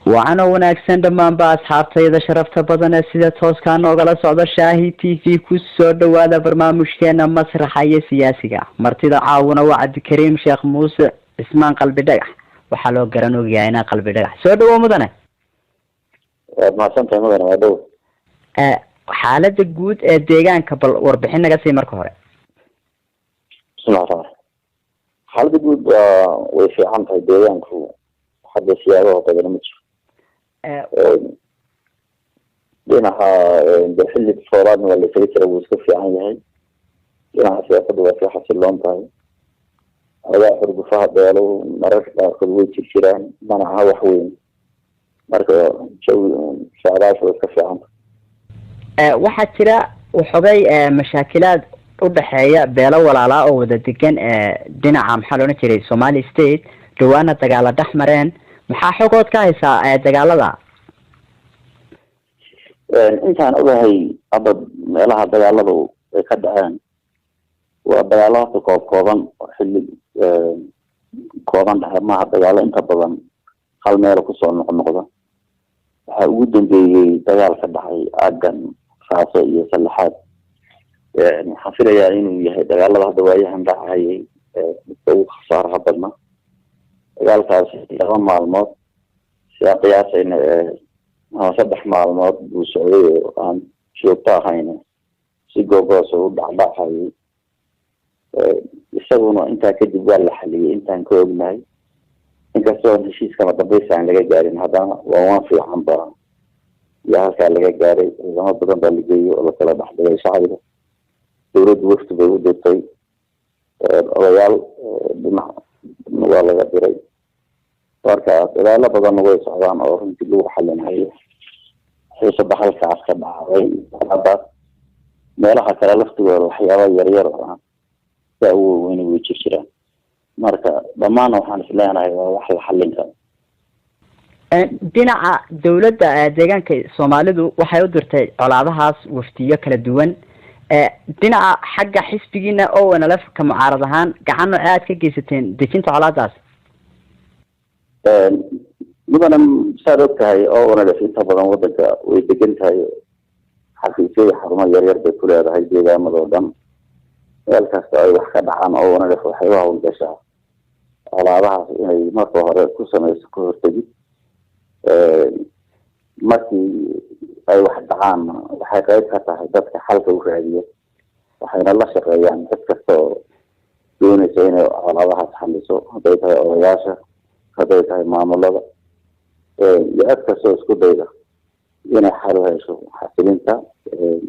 وأنا وناكسن دمان بأصحاب تيدا شرفت بدنا سيدة توسكان وغلا سعودة شاهي تي في كسود وهذا برنامج كان مسرحية سياسية مرتضى عاونا وعد كريم شيخ موسى اسمان قلب دقح وحلو قرنو جاينا قلب دقح سود ومدنه ما سنت مدنه ودو حالة جود ديجان قبل وربحنا قصي مركورة بسم الله الرحمن الرحيم حالة جود وفي عام في ديجان كو حد سياسة وطبعا متشف دينها بحل الفوراد واللي سيتر وسكفي عنها دينها سياسة وفي حسلون طاي هذا فرق فهد ديالو مرات داخل ويتي الشيران منعها وحوين مركا شو شعراش وسكفي عنها waxaa jira waxoogay mashaakilad u dhaxeeya beelo walaala oo wada degan dhinaca maxaa loo jiray Somali State dhawaana dagaal dhex mareen maxaa xogood ka haysaa dagaalada intaan ogahay abad meelaha dagaaladu ay ka dhaceen waa dagaalada kooban xilli kooban dhamaha dagaalo inta badan hal meel ku soo noqnoqda waxa ugu dambeeyay dagaal ka dhacay aagan خاصة يصلحات يعني حصل يعني إنه يهدى قال الله دوايا هم دعاي أو خسارة بدنا قال كاس يغم معلومات سياقياس إن صدح معلومات وسعودية عن شو طاحينه سيجو باسو دعبا هاي يسوونه أنت كده قال لحلي أنت نكوب معي إنك سوون هالشيء كما تبيس عن لقى جارين هذا ووافي عن برا يا كان لقى جاري زمان بدن بالجي ولا كلا بحد شعبه يرد وقت بيود طي ريال بما ولا غيره واركا لا بدن ويس عوان او رنتي لو حلن هي صباح الكعس كبعاي هذا meelaha kala laftooda waxyaabo yar yar ah oo weyn u jiraan marka dhamaan waxaan isleenahay waa wax la xallin karo dhinaca dawladda deegaanka Soomaalidu waxay u dirtay colaadahaas waftiyo kala duwan dhinaca xagga xisbigiina oo wana ka mucaarad ahaan gacan aad ka geysateen dejinta colaadaas mudana saarogtahay oo wana inta badan wadanka way degan tahay xafiisyada xarumo yar yar bay ku leedahay deegaamada oo dhan meel kasta ay wax ka dhacaan oo wana waxay u hawlgashaa colaadahaas inay marka hore ku sameyso ka hortagid markii ay wax dhacaan waxay qayb ka tahay dadka xalka u raadiyo waxayna la shaqeeyaan dad kasta oo doonaysa inay colaadahaas xaliso hadday tahay odayaasha hadday tahay maamulada iyo cid kasta oo isku dayda inay xal u hesho xasilinta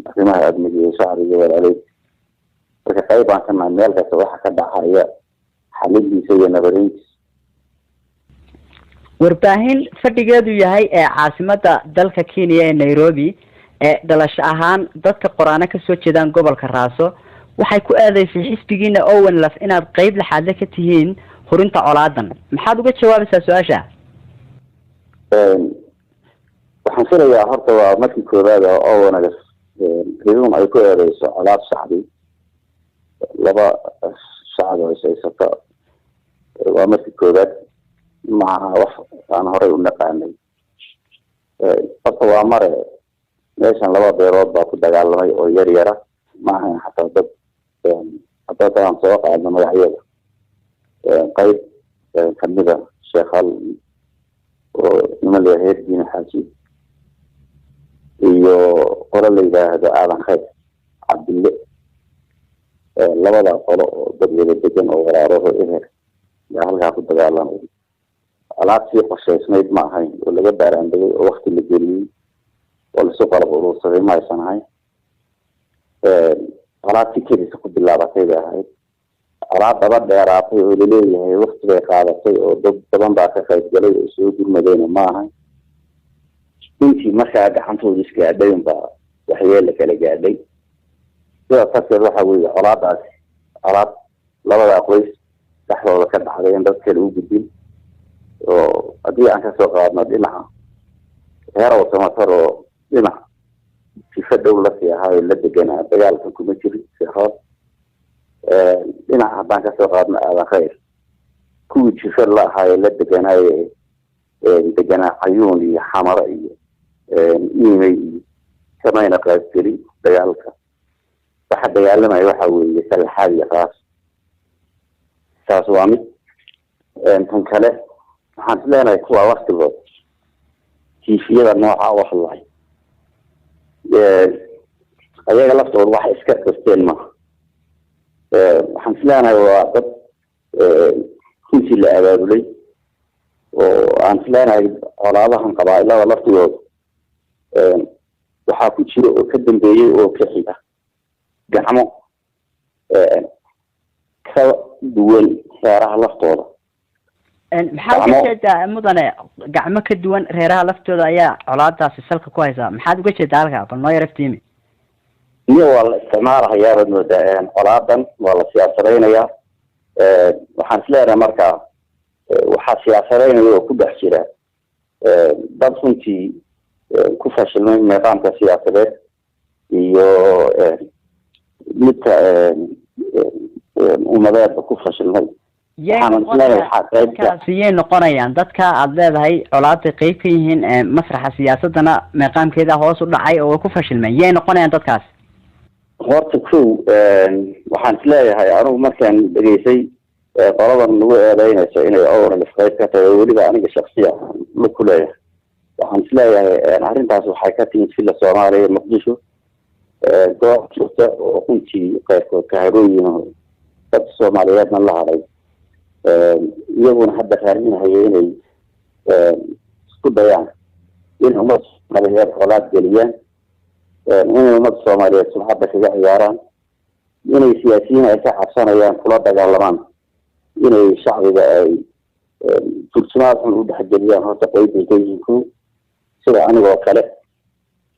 arrimaha amniga iyo shacbiga walaalay marka qaybaan ka nahay meel kasta waxa ka dhacaya xalintiisa iyo nabadeyntiisa warbaahin fadhigeedu yahay caasimada dalka Kenya ee Nairobi dhalasho ahaan dadka qoraana ka soo jeedaan gobolka Raaso waxay ku aadeysay xisbigiina Owen Laf inaad qayb laxaad ka tihiin horinta colaadan maxaad uga jawaabaysaa su'aasha waxaan filayaa horta waa markii koobaad oo wanaag ridum ay ku eedeyso colaad shacbi laba shacab oo isaysata waa markii koobaad معها أنا هري ونقاني أصلا مرة ليش أنا لبا بيروت باخد دجال لما يغير يرى معها حتى طبعا سواق عندنا ملاحية قيد كمدة شيخال ونمل يهير دين حاجي iyo qolo leeyahay aadan khayr abdille labada qolo dadweyne degan oo waraaro eher yaa halka ku dagaalamay alaabtii qorshaysnayd ma ahayn oo laga baaraandagay oo waqti la geliyay oo la soo qalab urursaday ma aysan ahayn alaabtii keliisa ku bilaabatay bay ahayd alaab daba dheeraatay oo la leeyahay waqti bay qaadatay oo dad badan baa ka qayb galay oo soo gurmadayna ma ahayn intii markaa gacantooda iska gaadhayn baa waxyeelo kala gaadhay sidaas darteed waxa weeye colaadaasi alaab labada qoys dhaxdooda ka dhacday in dad kale u gudbin oo haddii aan kasoo qaadno dhinaca heerow samatar oo dhinaca sifa dhow la sii ahaa la deganaa dagaalka kuma jirin si hoos dhinaca haddaan kasoo qaadno aadan khayr kuwii jifa la ahaa la deganaaye دجنا عيوني حمراء إيمي كما ينقل كري دجالك فحد يعلم أي واحد يسأل حالي خلاص ساسوامي أنتم كله حنسلنا يكوا وقت الوقت كيفية نوعها والله أيها لفظ الواحد إسكت استلمه حنسلنا وقت كنت اللي أبادوا لي وحنسلنا على الله قبائل ولفظ الوقت وحاكو شيء وكدم بيه وكحيده جحمه كدول سعرها لفظه maxaad uga jeedaa mudane gacmo ka duwan reeraha laftooda ayaa colaadaasi salka ku haysaa maxaad uga jeedaa halkaa bal noo yaraftiimi iyo waa la isticmaalayaa baad moodaa colaadan waa la siyaasadeynayaa waxaan isleeyahay markaa waxaa siyaasadeynaya oo ku dhex jira dad runtii ku fashilmay nidaamka siyaasadeed iyo midka umadeedba ku fashilmay yay noqonayaan dadka aada leedahay colaaday qeyb ka yihiin masraxa siyaasadana meeqaamkeeda hoos u dhacay oo ku fashilmeen yay noqonayaan dadkaas horta kow waxaan isleeyahay anigu markaan dhegeysay qoladan nagu eedeynayso inay oral qeyb ka tahay oo weliba aniga shaksiya ma ku leeyahay waxaan isleeyahay arrintaas waxay ka timid fila soomaaliya muqdisho goob joogta oo runtii qeybkood ka harooyin dadka soomaaliyeedna la haday iyaguna hadda raadinahaya inay isku dayaan in ummad soomaaliyeed colaad geliyaan inay ummad soomaaliyeed sumcadda kaga ciyaaraan inay siyaasiyiin ay ka cabsanayaan kula dagaalamaan inay shacbiga ay turjumaad xun u dhexgeliyaan horta qeybay ka yihiin ko sida anigoo kale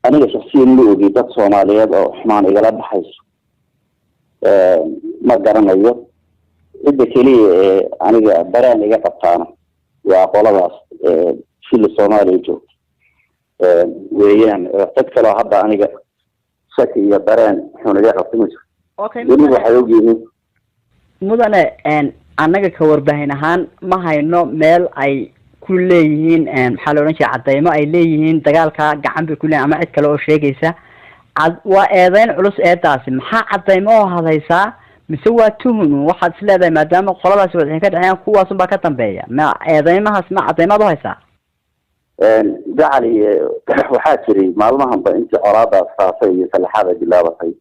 aniga shaksiyan ma ogi dad soomaaliyeed oo xumaan igala dhaxayso ma garanayo cidda keliya ee aniga dareen iga qabtaana waa qoladaas fila soomaaliya joogta weeyaan dad kaleo hadda aniga shaki iyo dareen xun iga qabta ma jirto weli waxay ogyihiin mudane annaga ka warbaahin ahaan ma hayno meel ay ku leeyihiin maxaa la odhan jiray cadeymo ay leeyihiin dagaalka gacan bay ku leeyihin ama cid kale oo sheegaysa waa eedeyn culus eedaasi maxaa cadeymo oo hadaysaa mise waa tuhun waxaad is leedahay maadaama qoladaasi wadaxin ka dhexeeyaan kuwaasun baa ka dambeeya ma eedeymahaas ma cadeymaad u haysaa jacali waxaa jiray maalmahanba intii colaadaas faafay iyo salaxaad ay bilaabatay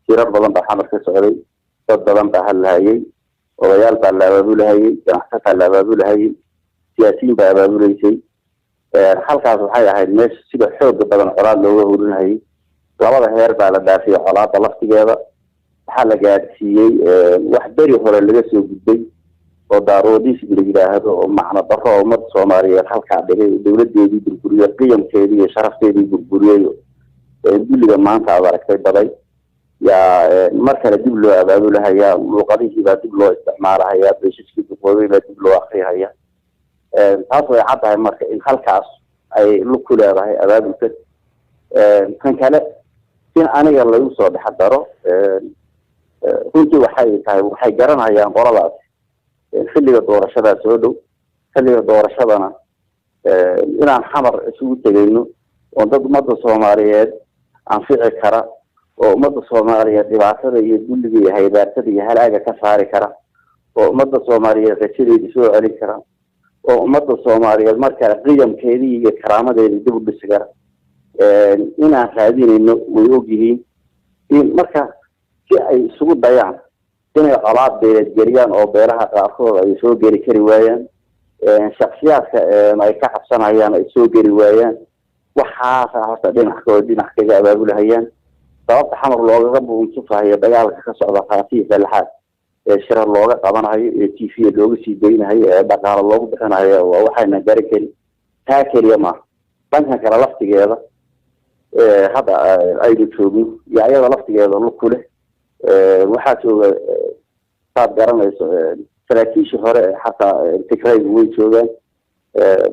tirar badan baa xamar ka socday dad badan baa hadlahayay odayaal baa la abaabulahayay ganacsataa la abaabulahayay siyaasiyiin baa abaabulaysay halkaas waxay ahayd meesha sida xooga badan colaad looga horinahayay labada heer baa la dhaafiyay colaada laftigeeda waxaa la gaadhsiiyey wax beri hore laga soo gudbay oo daaroodiis la yidhaahdo oo macno daro oo ummada soomaaliyeed halkaa dhigay dowladeedii burburiyey qiyamkeedii iyo sharafteedii burburiyey dulliga maanta aad aragtay baday yaa mar kale dib loo abaabulahayaa luuqadihii baa dib loo isticmaalahayaa beeshaskii duqoobay baa dib loo akrihayaa taas way caddahay marka in halkaas ay lug ku leedahay abaabulka kan kale in aniga lagu soo dhex daro runtii waxay tahay waxay garanayaan qoladaas xilliga doorashadaa soo dhow xilliga doorashadana inaan xamar isugu tegayno oo dad ummadda soomaaliyeed anfici kara oo ummadda soomaaliyeed dhibaatada iyo dulliga iyo haybaatada iyo halaaga ka saari kara oo ummadda soomaaliyeed rajadeedii soo celin kara oo ummadda soomaaliyeed markale qiyamkeedii iyo karaamadeedii dib u dhisi kara inaan raadinayno way ogyihiin in marka si ay isugu dayaan inay colaad beeleed geliyaan oo beelaha qaarkood ay soo geli kari waayaan shaksiyaadka ay ka cabsanayaan ay soo geli waayaan waxaasa horta dhinac kaga abaabulahayaan sababta xamar loogaga buunsufahayo dagaalka ka socda qaatiya salaxaad shirar looga qabanayo ee t v looga sii daynayo ee dhaqaalo loogu bixinayo waa waxayna garan karin taa keliya maaha dhankan kale laftigeeda hadda aynu joogno iyo ayada laftigeeda lug ku leh waxaa jooga saad garanayso saraakiishii hore xataa tigraygu way joogaan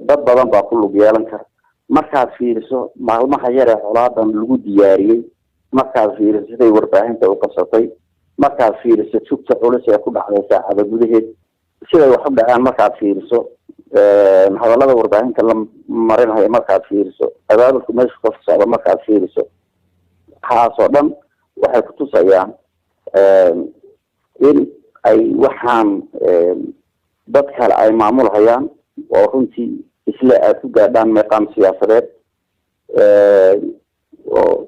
dad badan baa ku lug yeelan kara markaad fiiriso maalmaha yaree colaadan lagu diyaariyey markaad fiiriso siday warbaahinta u qabsatay markaad fiiriso jugta culus ee ku dhacday saacada gudaheed siday wax u dhacaan markaad fiiriso hadallada warbaahinta la marinayo markaad fiiriso abaabulka meesha ka socda markaad fiiriso waxaasoo dhan waxay kutusayaan in ay waxaan dad kale ay maamulhayaan oo runtii isla aad ku gaadhaan meeqaam siyaasadeed oo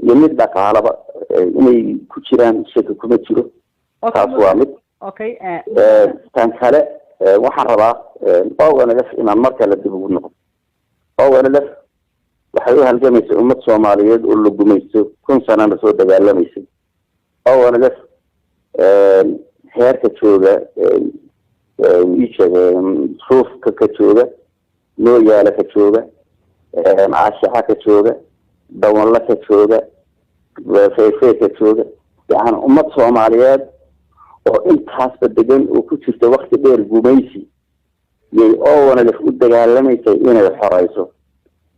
iyo mid dhaqaalaba inay ku jiraan shaki kuma jiro taas waa mid tan kale waxaan rabaa ONLF inaan mar kale dib ugu noqdo ONLF waxay u halgamaysay ummad Soomaaliyeed oo la gumaysto 10 sano soo dagaalamaysay ONLF heerka jooga suufka ka jooga nooyaala ka jooga caashaxa ka jooga dawanla ka jooga feefee ka jooga yani ummad Soomaaliyeed oo intaasba degan oo ku jirta waqti dheer gumaysi yay ONLF u dagaalamaysay inay xorayso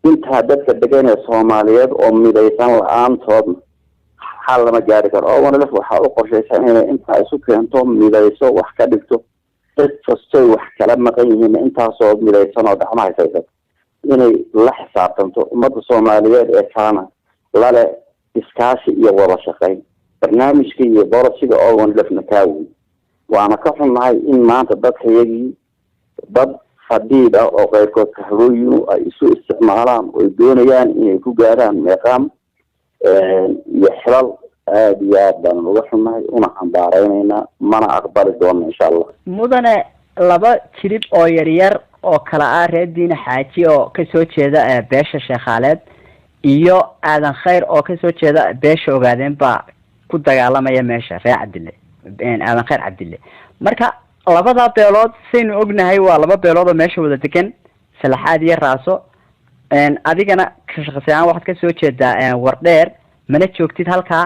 intaa dadka degan ee Soomaaliyeed oo midaysan la'aantoodna xal lama gaari karo ONLF waxaa u qorshaysan inay intaa isu keento midayso wax ka dhigto dadkastay wax kala maqan yihiin intaasoo midaysan oo gacmaha haysato inay la xisaabtanto ummadda Soomaaliyeed ee kalena lale iskaashi iyo wada shaqayn barnaamijka iyo bolosiga ONLFna kaawi waana ka xunnahay in maanta dadkayagii dad fadhiid ah oo qayrkood kahawooyin ay isu isticmaalaan oo doonayaan inay ku gaaraan meeqaam iyo xilal aad iyo aad baan uga xunnahay una xambaaraynaynaa mana aqbali doono insha allah mudane laba jilib oo yaryar oo kala ah reer diin xaaji oo kasoo jeeda beesha sheekhaaleed iyo aadan khayr oo kasoo jeeda beesha ogaadeen baa ku dagaalamaya meesha reer cabdille aadan khayr cabdille marka labada beelood saynu ognahay waa laba beelood oo meesha wada degan salaxaad iyo raaso adigana shaqsiyan waxaad kasoo jeedaa wardheer mana joogtid halkaa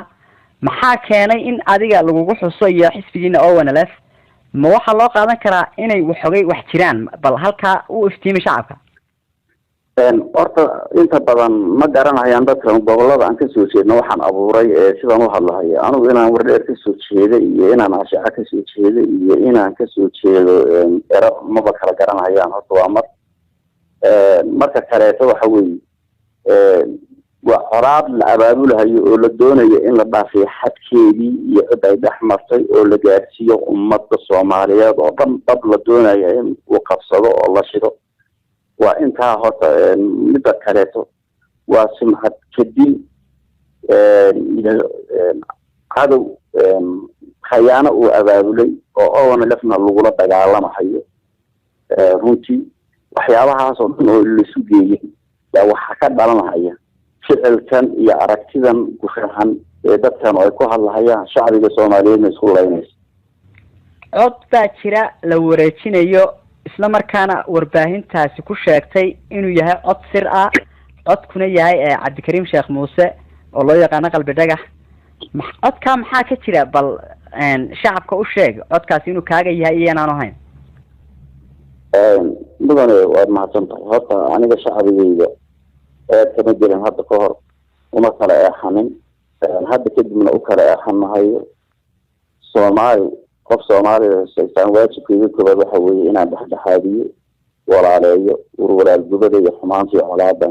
maxaa keenay in adiga lagugu xuso iyo xisbigiina ONLF ma waxaa loo qaadan karaa inay waxogay wax jiraan bal halkaa u iftiimi shacabka horta inta badan ma garanayaan dadkan gobolada aan kasoo jeedno waxaan abuuray sidaan u hadlahay anigu inaan wardheer kasoo jeedo iyo inaan ashaca kasoo jeedo iyo inaan kasoo jeedo ero maba kala garanayaan horta waa marka kaleeto waxa weeye waa colaad la abaabulahayo oo la doonayo in la dhaafiyo xadkeedii iyo cid ay dhex martay oo la gaarsiiyo ummadda Soomaaliyeed oo dhan dad la doonayo in uu qabsado oo la shido waa intaa horta midda kaleeto waa sumcad kadib cadow khayaano uu abaabulay oo ONLFna lagula dagaalamahayo runtii waxyaabahaas oo dhan oo laisu geeyay yaa waxaa ka dhalanaya ficilkan iyo aragtidan gushahan ee dadkan ay ku hadlahayaan shacbiga Soomaaliyeedna isku laynayso cod baa jira la wareejinayo isla markaana warbaahintaasi ku sheegtay inuu yahay cod sir ah codkuna yahay Cabdikariim Sheekh Muuse oo loo yaqaan qalbi dhagax codka maxaa ka jira bal shacabka u sheeg codkaasi inuu kaaga yahay iyo inaan ahayn mudane waad mahadsantahay horta aniga shacbigayga kama jirin hadda ka hor uma kala eexanin hadda kadibna u kala eexanahayo Soomaali qof Soomaaliya saysan waajibkayga koobaad waxa weeye inaan dhexdhexaadiyo walaaleeyo walaal gubada iyo xumaantii colaada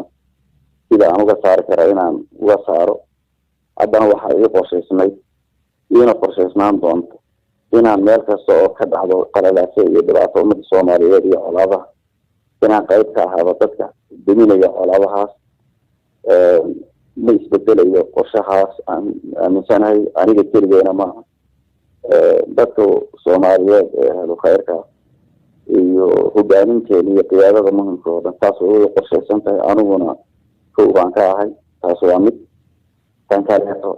sida aan uga saari kara inaan uga saaro haddana waxa ay qorshaysnay ina qorshaysnaan doonto inaan meel kasta oo ka dhacdo qalalaase iyo dhibaato ummadda Soomaaliyeed iyo colaadaha inaan qayb ka ahaado dadka deminaya colaadahaas ma isbedelayo qorshahaas aan aaminsanahay aniga keligeena maaha dadka Soomaaliyeed ee helo khayrka iyo hogaaminteena iyo qiyaadada muhiimkooda taas oo qorshaysan tahay aniguna kooban ka ahay taas waa mid tan kaleeto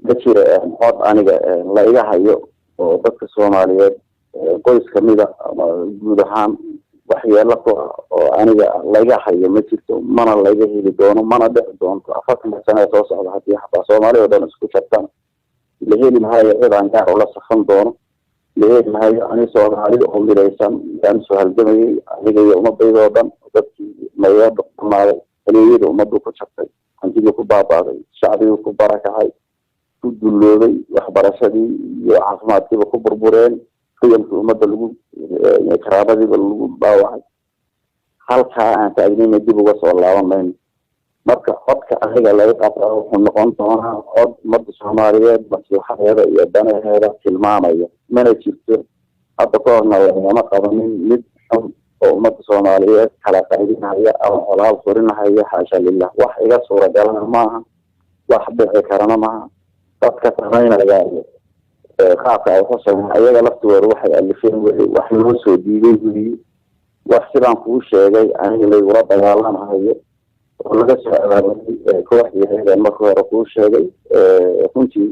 dadkii cod aniga la iga hayo oo dadka Soomaaliyeed qoys kamida ama guud ahaan waxyeelo oo aniga la iga hayo ma jirto mana la iga heli doono mana dhici doonto 40 sano soo socda hadii xataa Soomaaliya oo dhan isku jartaan لهين هاي إذا كان ولا سخن دونه لهين هاي أنا سؤالي هم ليسان كان سؤال جميل أنا يوم بيجوا دم بس ما يبقى ما اللي يدو ما بقول شيء أنتي يكون بابا شعبي يكون بركة هاي تدلوري وخبر شدي وعظمات يبقى بربورين في يوم ما دلوا karaabadii lagu dhaawacay halkaa aan taagnayna dib uga soo laaban mayno marka codka aniga laga qabtaa wuxuu noqon doonaa cod ummadda Soomaaliyeed maslaxadeeda iyo danaheeda tilmaamaya mana jirto hadda ka horna lagama qabanin mid oo ummadda Soomaaliyeed kala qaybinaya ama colaad furinaya xaasha lillah wax iga suuragalana maaha wax dhici karana maaha dadka sameynaya qaabka ay ku sameeyaan ayaga laftooda waxay alifeen wax loo soo diiday wax sidaan kuu sheegay aniga la dagaalamayo oo laga soo abaabulay kooxdii marka hore kuu sheegay runtii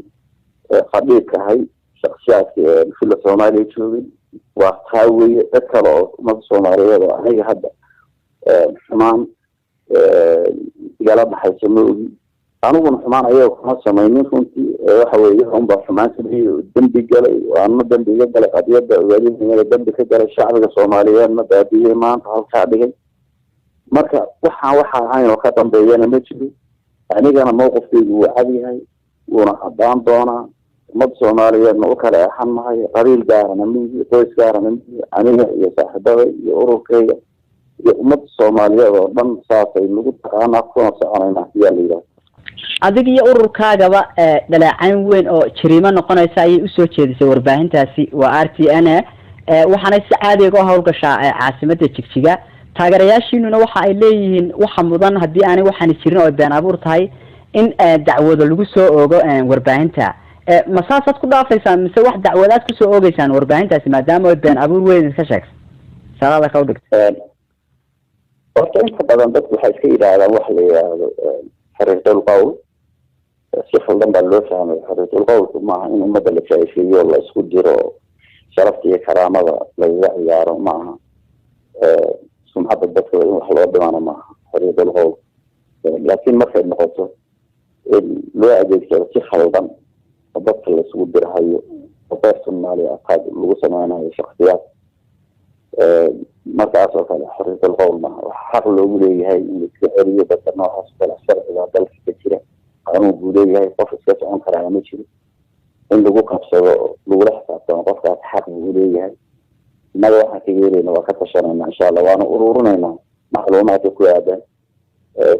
qadiidkahay shakhsiyaadka fila Soomaaliya joogay waa taaway dad kale oo ummadda Soomaaliyeed oo aniga hadda xumaan igala baxaysa moogi aniguna xumaan ayaga kuma samaynin runtii waxa weeye unba xumaan sameeyay dambi galay waana dambiga galay qadiyada waalidnimada dambi ka galay shacbiga Soomaaliyeed ma baadiyay maanta halka dhigay marka waxa aynu ka dambeeyana ma jiro anigana mowqifkaygu waa cad yahay wuuna cadaan doonaa ummadda Soomaaliyeed ma u kala axanahay qabiil gaarana mid qoys gaarana aniga iyo saaxiibada iyo ururkayga iyo ummadda Soomaaliyeed oo dhan saasay lagu taqaanaa kuna soconayna iyada adiga iyo ururkaagaba dalacayn weyn oo jariimo noqonaysa ayay u soo jeedisay warbaahintaasi waa RTN waxaana si caadi ah hawlgashaa caasimadda Jigjiga taageerayaashiinuna waxa ay leeyihiin waxa mudan hadii aanay waxaan jirin oo been abuur tahay in dacwado lagu soo oogo warbaahinta masaasaad ku dhaafaysan mise wax dacwadaad ku soo oogaysaan warbaahintaasi maadaama ay been abuur weyn ka sheegtay salaada ka dhigtay horta inta badan dadku waxay iska yiraahdaan wax la yiraahdo xiriirtul qawl si faldan baa loo fahmay xiriirtul qawl maaha in ummadda la shaafiyo la isku diro sharafta iyo karaamada laga ciyaaro maaha sumcadda dadka in wax loo dhimaano maaha xiriirtul qawl laakiin markay noqoto loo adeegsado si khaldan dadka la isku dirahayo oo Soomaaliya qaad lagu sameeyay shakhsiyaad markaas oo kale xiriirtul qawl maaha xaq loogu leeyahay in la iska celiyo dadka noocaas kala sharciga dalka ka jira qaanun guud yahay qof iska socon kara ma jiro in lagu qabsado lagu xisaabtamo qofkaas xaq uu leeyahay inaga waxa ka yeelina waa ka tashanayna insha Allah waana ururinayna macluumaadka ku aadan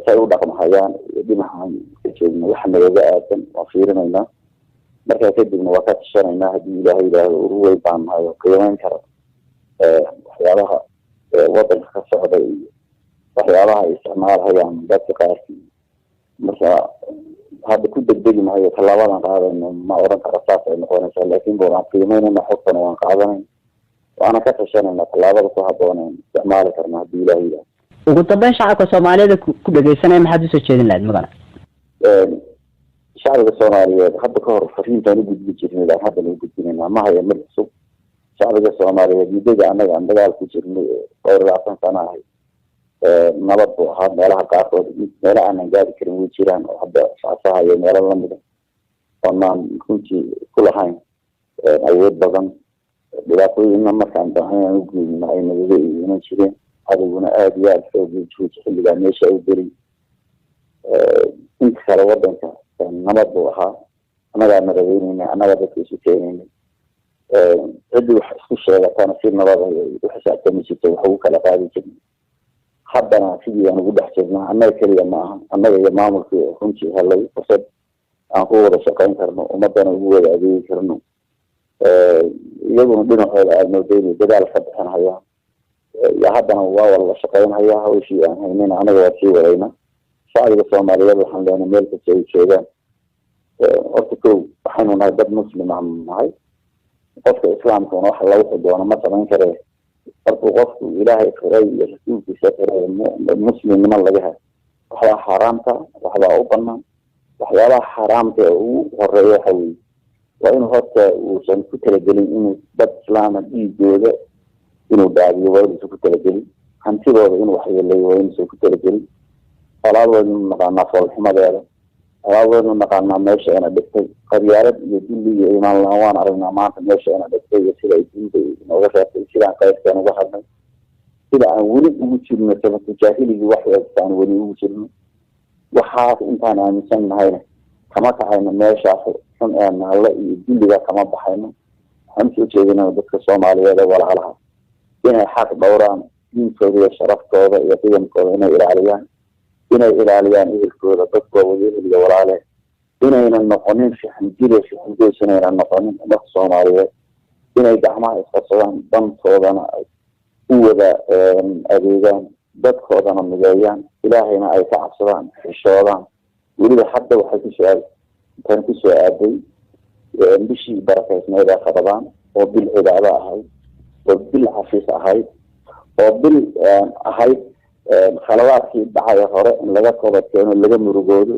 say u dhaqmayaan dhinacan ka jeedna waxa naga aadan waa fiirinayna marka kadibna waa ka tashanayna hadii Ilaahay ilaahay ururey baan hayo qiimeyn karo waxyaabaha wadanka ka socda iyo waxyaabaha ay isticmaalayaan dadka qaarkii marka hadda ku degdegi maayo talaabadan qaadayno ma oran karo saas ay noqonaysaa laakiin baan qiimeynayna xogtan waan qaadanay waana ka tashanayna talaabada ku habboon isticmaali karna hadii Ilaahay ugu dambeyn shacabka Soomaaliyeed ku dhageysanay maxaad u soo jeedin lahayd mudane shacabka Soomaaliyeed hadda ka hor fariintan u gudbin jirnay hadda lagu gudbinayna ma hayo mid cusub shacabka Soomaaliyeed midda anaga dagaal ku jirnay oo raacsan sanahay nabad buu ahaa meelaha qaarkood meelaha aan gaari karin way jiraan oo hadda shacabka iyo meelaha lamid ah oo runtii ku lahayn awood badan dhibaatooyinna markaan baahan u geeyna ay naga iman jireen aduguna aad iyo aad xoog xilliga meesha u gelay inta kale wadanka nabad buu ahaa anaga nabadeenina anaga dadka isu keenayna cidi wax isku sheegatana si nabad ah u xisaabtami jirtay wax ugu kala qaadi jirnay haddana sidii aan ugu dhex jirnaa annaga keliya ma aha annaga iyo maamulkii runtii helay fursad aan ku wada shaqayn karno ummadana ugu wada adeegi karno iyaguna dhinacooda aad moodayna dadaal ka bixinayaan ya haddana waa wada shaqaynaya hawshii aan haynayna anaga waa sii wadayna shacbiga Soomaaliyeed waxaan leenahay meel kasta ay joogaan horta kow waxaanu nahay dad muslim ah nahay qofka islaamka waxa lagu doono ma samayn kare markuu qofku Ilaahay qiray iyo rasuulkiisa qiray muslimnimo laga helo waxa xaraamta waxa u banaan waxyaabaha xaraamta uu horeeyo waxa weeye waa inuu horta uusan ku talagelin inuu dad islaam dhiigooda inuu daadiyo waa inuu ku talagelin hantidooda inuu waxyeeleeyo waa inuu ku talagelin alaabooda maqaana falxumadeeda alaabooda maqaana meesha ana dhigtay qabyaalad iyo dulli iyo imaan la'aan aragnaa maanta meesha ana dhigtay iyo sida ay diinta nooga reebtay sida qaybtan uga hadlay sida aan weli ugu jirno sababta jaahiligi wax aan weli ugu jirno waxaas intaan aaminsan nahayna kama kacayno meeshaas xun ee naala iyo dulliga kama baxayno waxaan soo jeedinaa dadka Soomaaliyeed walaalaha inay xaq dhowraan diinkooda iyo sharaftooda iyo qiyamkooda inay ilaaliyaan ehelkooda dadkooda ehel iyo walaale inaynan noqonin shixanjile shixangoys inaynan noqonin dadka Soomaaliyeed inay gacmaha isqabsadaan dantoodana ay u wada adeegaan dadkoodana mideeyaan ilaahayna ay ka cabsadaan xishoodaan weliba hadda waxay ku soo aaday bishii barakeysneed ee Ramadaan oo bil cibaado ahayd oo bil xafiis ahayd oo bil ahayd khalawaadkii dhacay hore in laga kooba keeno laga murugoodo